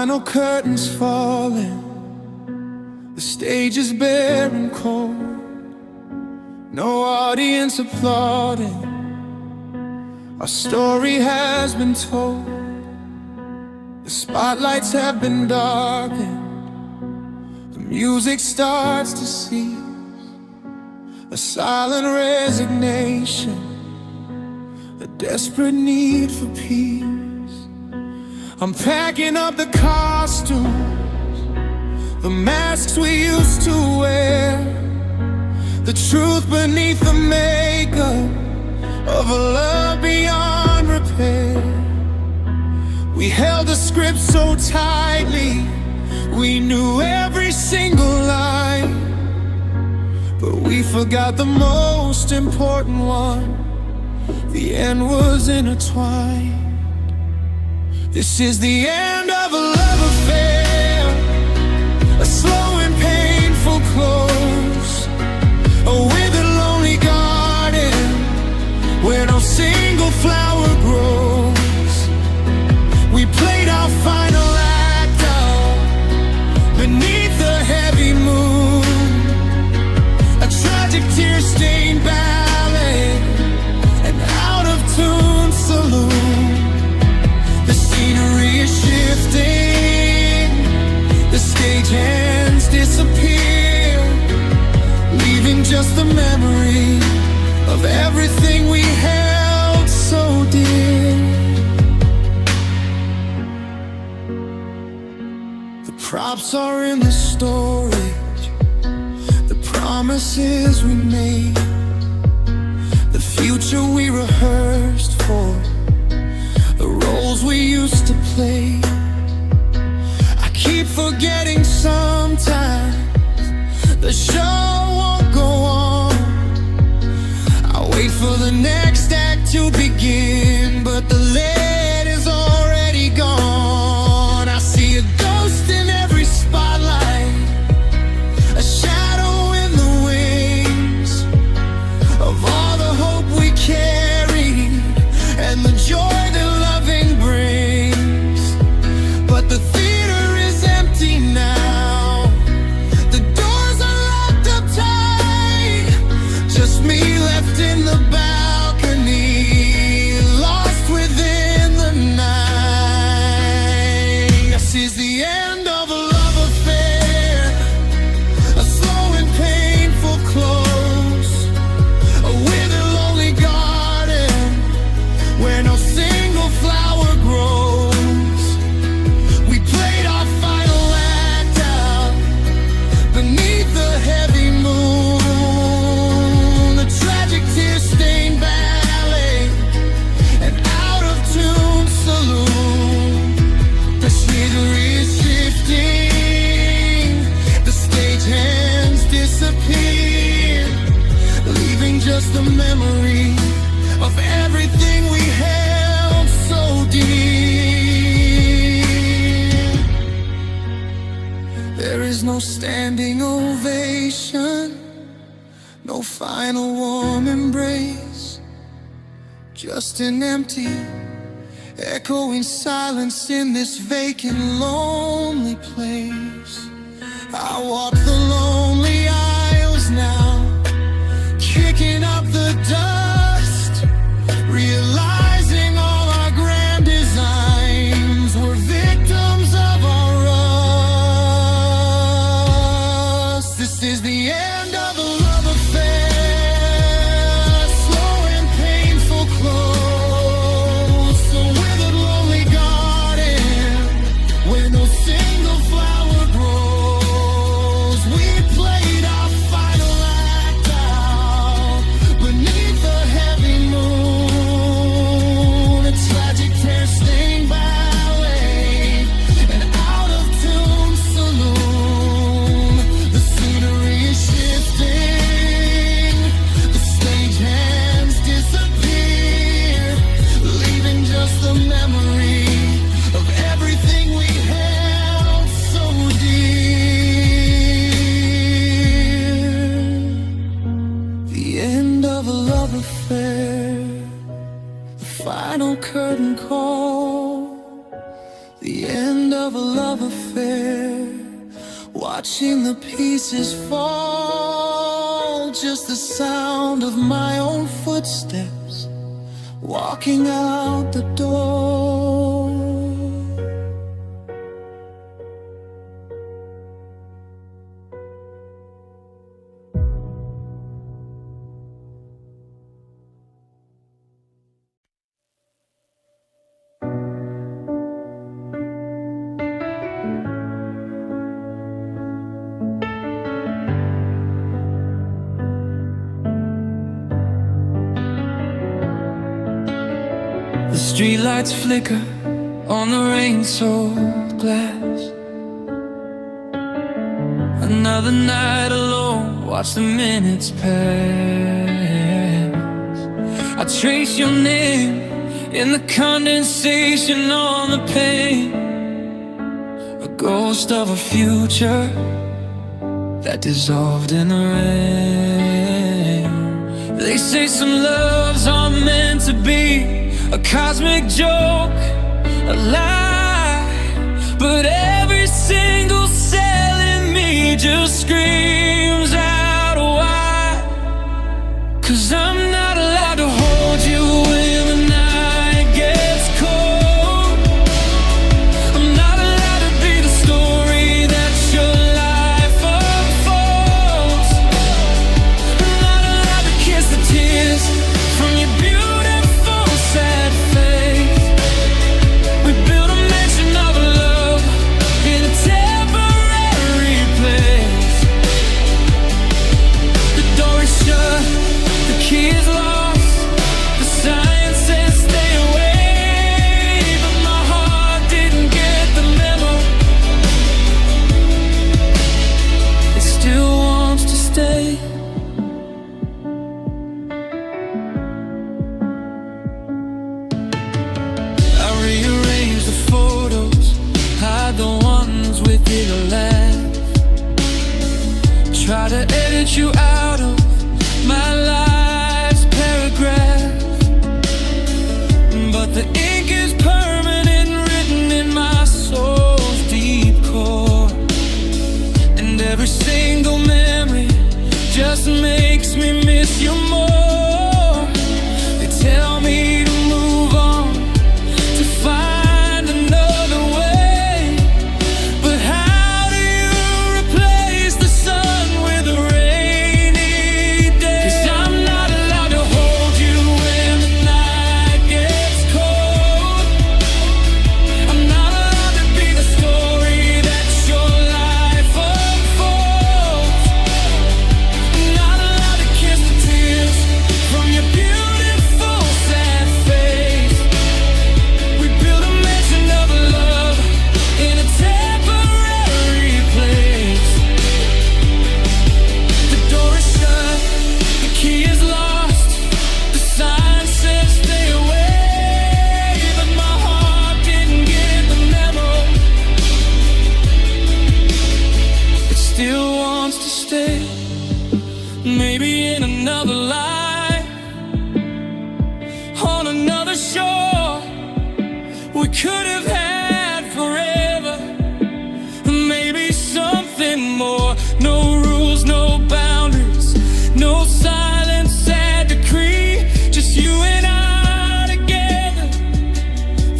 final curtain's falling, the stage is bare and cold. No audience applauding, our story has been told. The spotlights have been darkened, the music starts to cease. A silent resignation, a desperate need for peace. I'm packing up the costumes, the masks we used to wear, the truth beneath the makeup of a love beyond repair. We held the script so tightly, we knew every single line, but we forgot the most important one. The end was intertwined. This is the end of a love affair, a slow and painful close, a withered lonely garden where no single flower grows. We played our final act out beneath the heavy moon, a tragic tear-stained ballad, an out-of-tune saloon. The scenery is shifting, the stagehands disappear, leaving just the memory of everything we held so dear. The props are in the storage, the promises we made, the future we rehearsed for, the roles we used to play. I keep forgetting sometimes the show won't go on. I wait for the next act to begin, but the lead is already gone. I see a ghost in every spotlight, a shadow in the wings of all the hope we carried and the joy that loving brings. But the theater is empty now, the doors are locked up tight, just me left in the balcony, lost within the night. This is the end of a love affair, a slow and painful close, a withered lonely garden where no single flower grows. We played our final act out beneath the heavy moon, the tragic tear-stained ballet, an out-of-tune saloon. The scenery is shifting, the stagehands disappear, leaving just the memory of everything we held so dear. There is no standing ovation, no final warm embrace, just an empty, echoing silence in this vacant, lonely place. I walk the lonely aisles now, kicking up the dust, realizing all our grand designs were victims of our rust. This is the end of a love affair, slow and painful close, a withered lonely garden where no single flower grows. affair, watching the pieces fall. Just the sound of my own footsteps walking out the door. The streetlights flicker on the rain-soaked glass. Another night alone, watch the minutes pass. I trace your name in the condensation on the pane, a ghost of a future that dissolved in the rain. They say some loves are meant to be a cosmic joke, a lie, but every single cell in me just screams out why. 'Cause I'm not allowed to hold you when the night gets cold. I'm not allowed to be the story that your life unfolds. I'm not allowed to kiss the tears from your beautiful sad face. We built a mansion of love in a temporary place. The door is shut, the key is lost, the sign says stay away, but my heart didn't get the memo. It still wants to stay. I rearrange the photos, hide the ones with little laugh. Try to edit you out of my life's paragraph, but the ink is permanent, written in my soul's deep core. And every single memory just makes me miss you more. They tell me to move on, to find another way, but how do you replace the sun with a rainy day? 'Cause I'm not allowed to hold you when the night gets cold. I'm not allowed to be the story that your life unfolds. I'm not allowed to kiss the tears from your beautiful sad face. We built a mansion of love in a temporary place. The door is shut, the key is lost, the sign says stay away, but my heart didn't get the memo. It still wants to stay. Maybe in another life, on another shore, we could have had forever. Maybe something more. No rules, no boundaries, no silent sad decree. Just you and I together,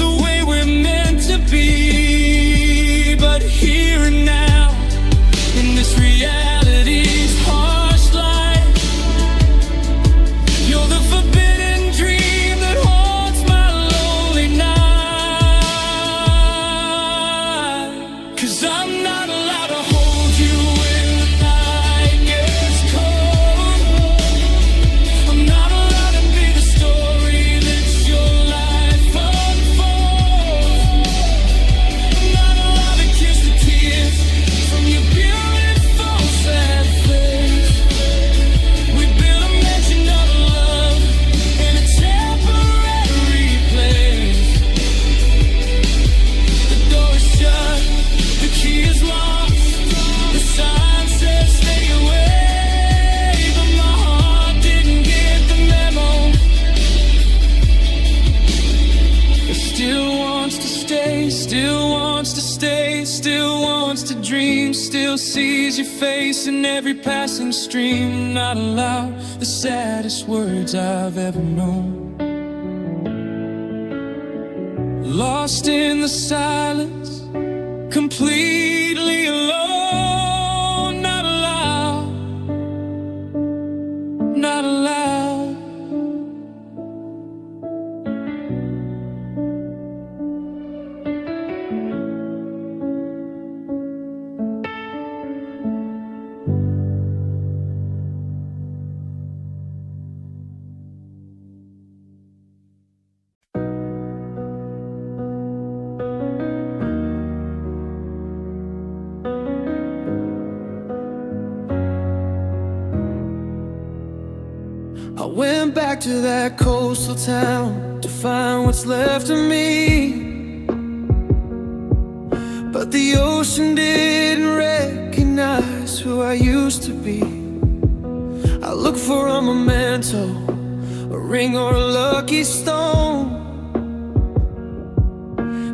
the way we're meant to be. But here and now, in this reality's harsh light, you're the forbidden dream that haunts my lonely night. 'Cause I'm not allowed to hold you when the night gets cold. I'm not allowed to be the story that your life unfolds. I'm not allowed to kiss the tears from your beautiful sad face. We built a mansion of love in a temporary place. The door is shut, the key is lost, still wants to dream, still sees your face in every passing stream. Not aloud, the saddest words I've ever known. Lost in the silence, completely alone. Not allowed, not allowed. I went back to that coastal town to find what's left of me, but the ocean didn't recognize who I used to be. I looked for a memento, a ring or a lucky stone,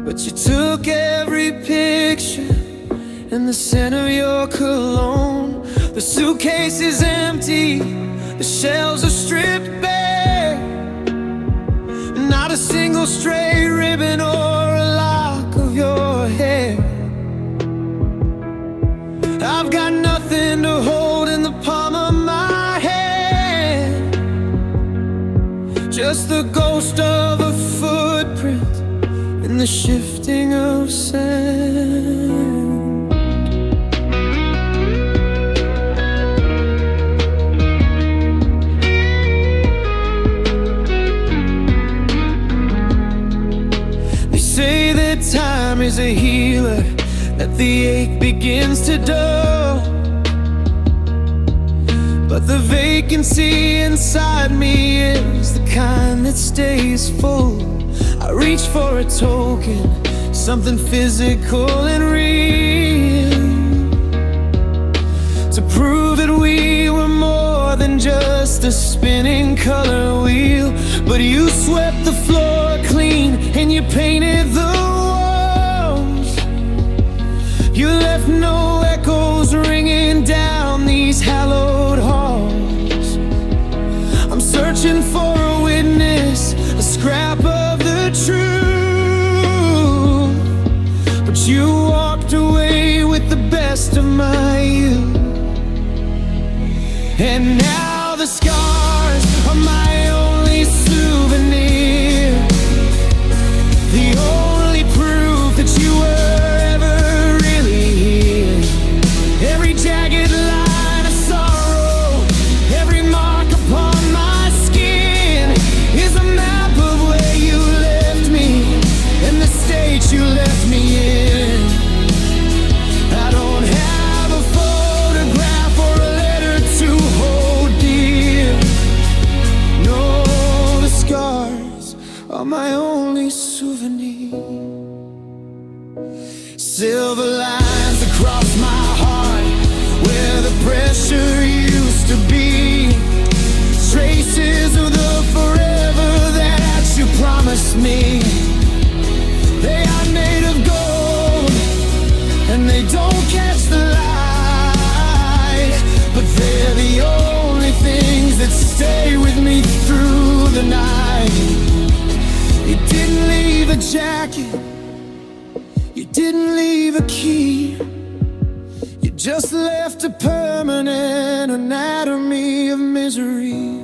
but you took every picture in the scent of your cologne. The suitcase is empty, the shelves are stripped bare, not a single stray ribbon or a lock of your hair. I've got nothing to hold in the palm of my hand, just the ghost of a footprint in the shifting of sand. Time is a healer, that the ache begins to dull, but the vacancy inside me is the kind that stays full. I reach for a token, something physical and real, to prove that we were more than just a spinning color wheel. But you swept the floor clean and you painted the walls. You left no echoes ringing down these hallowed halls. I'm searching for a witness, a scrap of the truth, but you walked away with the best of my youth. And now the scars are my only souvenir, the only proof that you were ever really here. Every jagged line of sorrow, every mark upon my skin is a map of where you left me and the state you left me in. I don't have a photograph or a letter to hold dear. No, the scars are my only souvenir. Silver lines across my heart, where the pressure used to be. Traces of the forever that you promised me. They are made of gold, and they don't catch the light, but they're the only things that stay with me through the night. You didn't leave a jacket, you didn't leave a key, you just left a permanent anatomy of misery.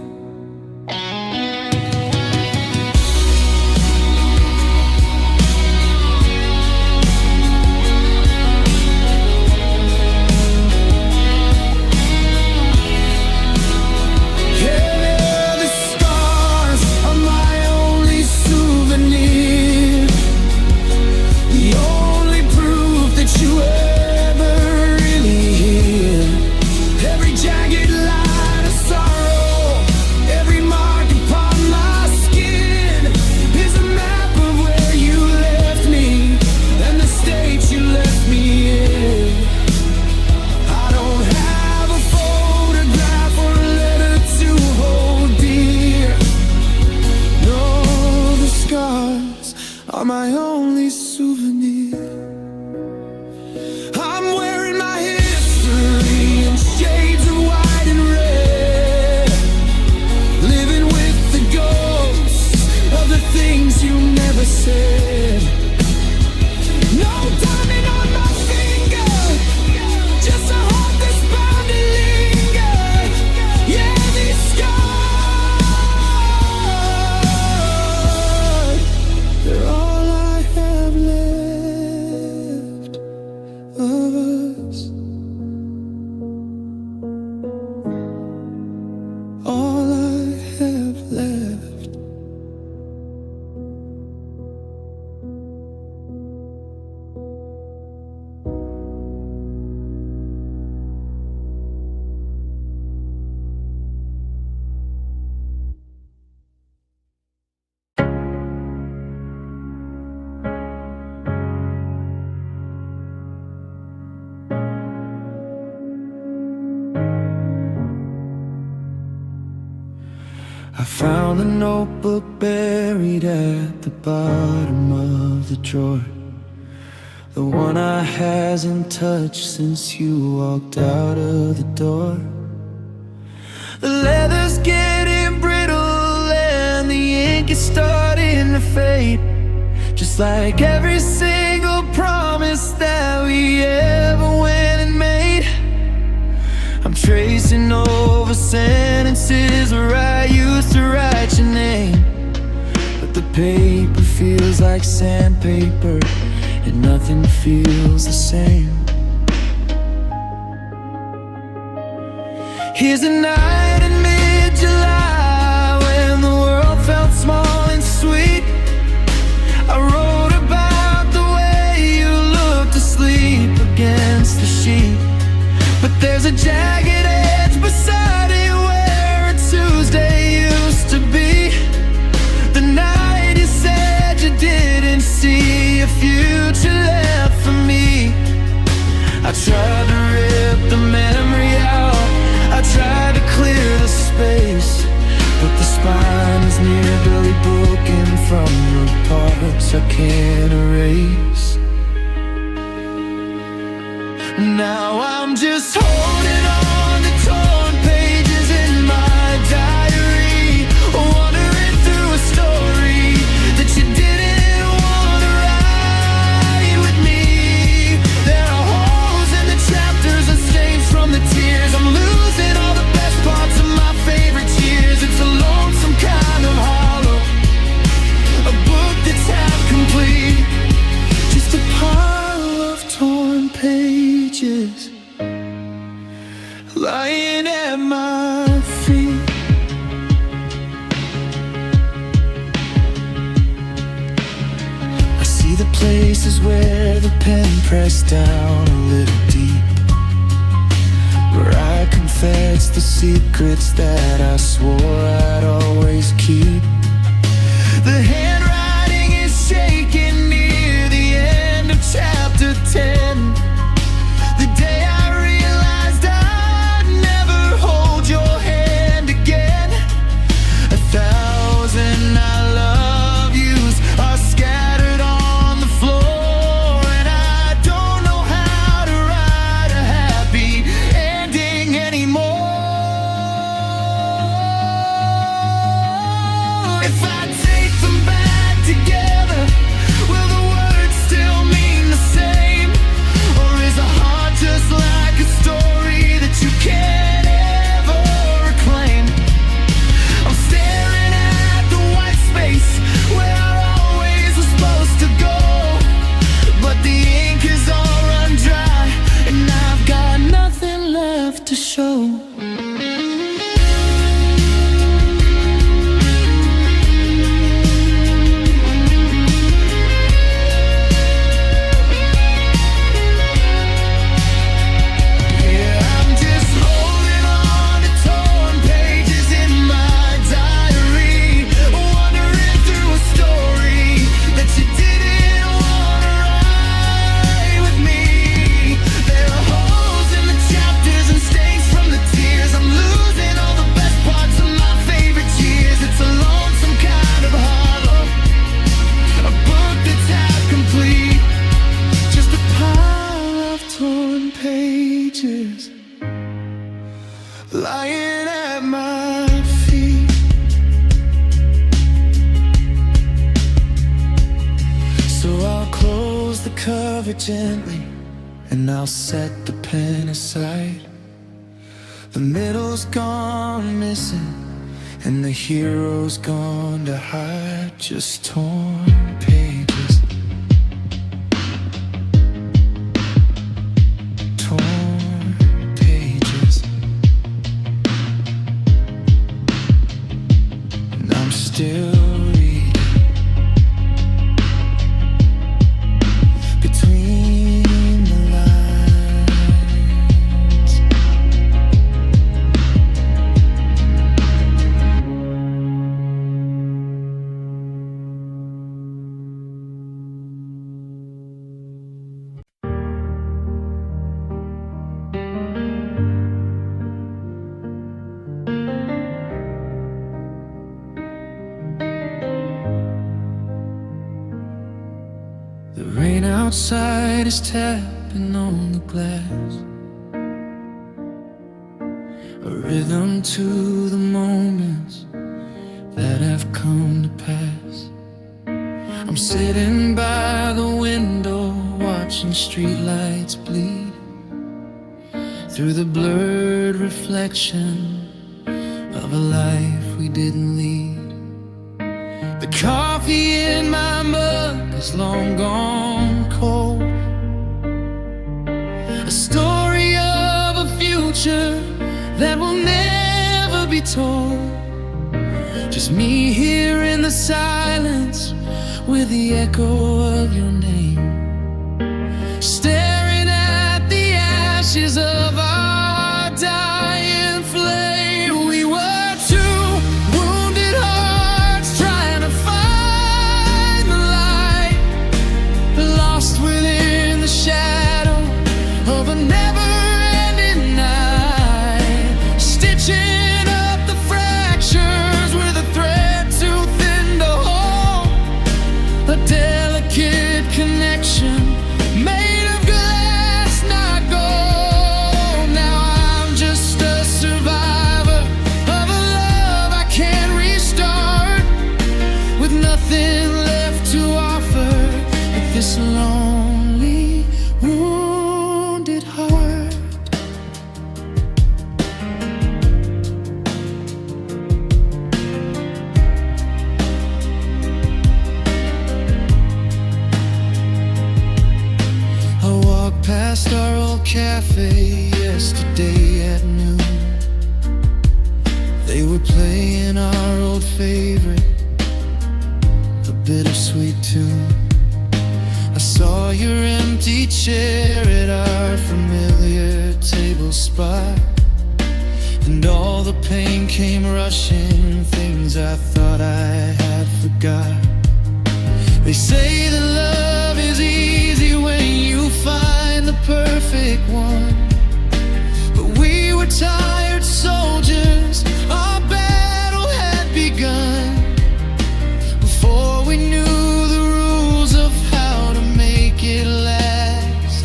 You ever really here. I found the notebook buried at the bottom of the drawer, the one I hasn't touched since you walked out of the door. The leather's getting brittle and the ink is starting to fade, just like every single promise that we ever went and made. I'm tracing over sentences where I used to write your name, but the paper feels like sandpaper and nothing feels the same. Here's a night in mid-July when the world felt small and sweet. I wrote about the way you looked asleep against the sheet, but there's a jagged edge beside it where a Tuesday used to be. The night you said you didn't see a future left for me. I tried to rip the memory out, I tried to clear the space, but the spine is nearly broken from the parts I can't erase. Now I'm just holding on to torn pages in my diary, wandering through a story that you didn't want to write with me. There are holes in the chapters and stains from the tears. I'm losing all the best parts of my favorite years. It's a lonesome kind of hollow, a book that's half complete, just a pile of torn pages lying at my feet. I see the places where the pen pressed down a little deep, where I confessed the secrets that I swore I'd always keep. The handwriting is shaking near the end of chapter 10. The day I realized I'd never hold your hand again. 1,000 I love yous are scattered on the floor, and I don't know how to write a happy ending anymore. If I take them back together, will the words still mean the same? Or is a heart just like a story that you can't ever reclaim? I'm staring at the white space where I always was supposed to go, but the ink is all run dry and I've got nothing left to show. Lying at my feet. So I'll close the cover gently and I'll set the pen aside. The middle's gone missing and the hero's gone to hide. Just torn pages, torn pages, and I'm still reading between the lines. outside is tapping on the glass, a rhythm to the moments that have come to pass. I'm sitting by the window watching streetlights bleed through the blurred reflection of a life we didn't lead. The coffee in my mug is long gone cold, a story of a future that will never be told. Just me here in the silence with the echo of your name, staring at the ashes of our dying flame. We were two wounded hearts trying to find the light, lost within the shadow of a never-ending night, stitching up the fractures with a thread too thin to hold, a delicate connection made of glass, not gold. Now I'm just a survivor of a love I can't restart, with nothing left to offer but this lonely, wounded heart. I walked past our old cafe yesterday at noon. They were playing our old favorite, a bittersweet tune. I saw your empty chair at our familiar table spot, and all the pain came rushing, things I thought I had forgot. They say that love is easy when you find the perfect one, but we were tired soldiers, our battle had begun before we knew the rules of how to make it last.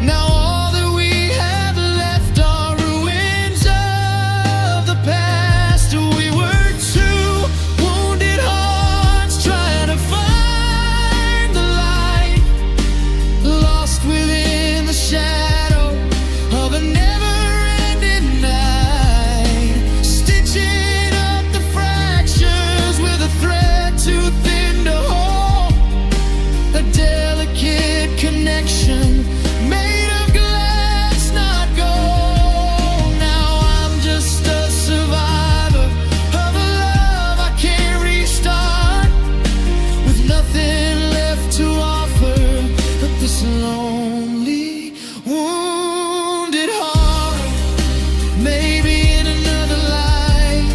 Now all that we have left are ruins of the past. We were two wounded hearts trying to find the light, lost within the shadow of a never-ending night, stitching up the fractures with a thread too thin to hold, a delicate connection made of glass, not gold. Now I'm just a survivor of a love I can't restart, with nothing left to offer but this lonely, wounded heart. Maybe in another life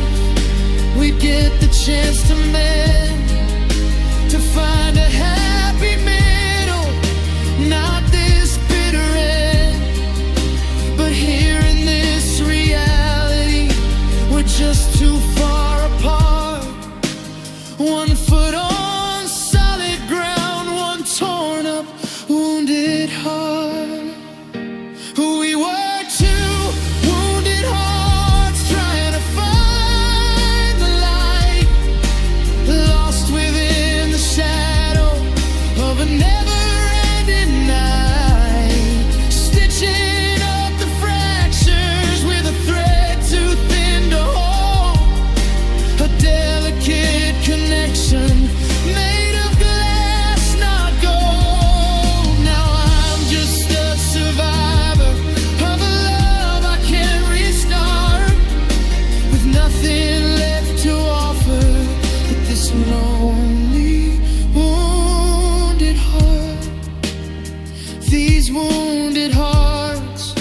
we'd get the chance to mend, to find a happy middle, not this bitter end. But here in this reality, we're just too far apart. 1 foot on solid ground, one torn up, wounded heart. We were two wounded hearts trying to find the light, lost within the shadow of a never-ending night, stitching up the fractures with a thread too thin to hold, a delicate connection made of glass, not gold. Now I'm just a survivor of a love I can't restart, with nothing left to offer but this lonely, wounded heart. These wounded hearts,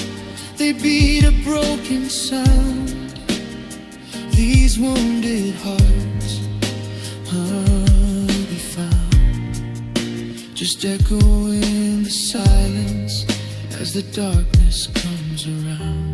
they beat a broken sound. These wounded hearts be found, just echo in the silence as the darkness comes around.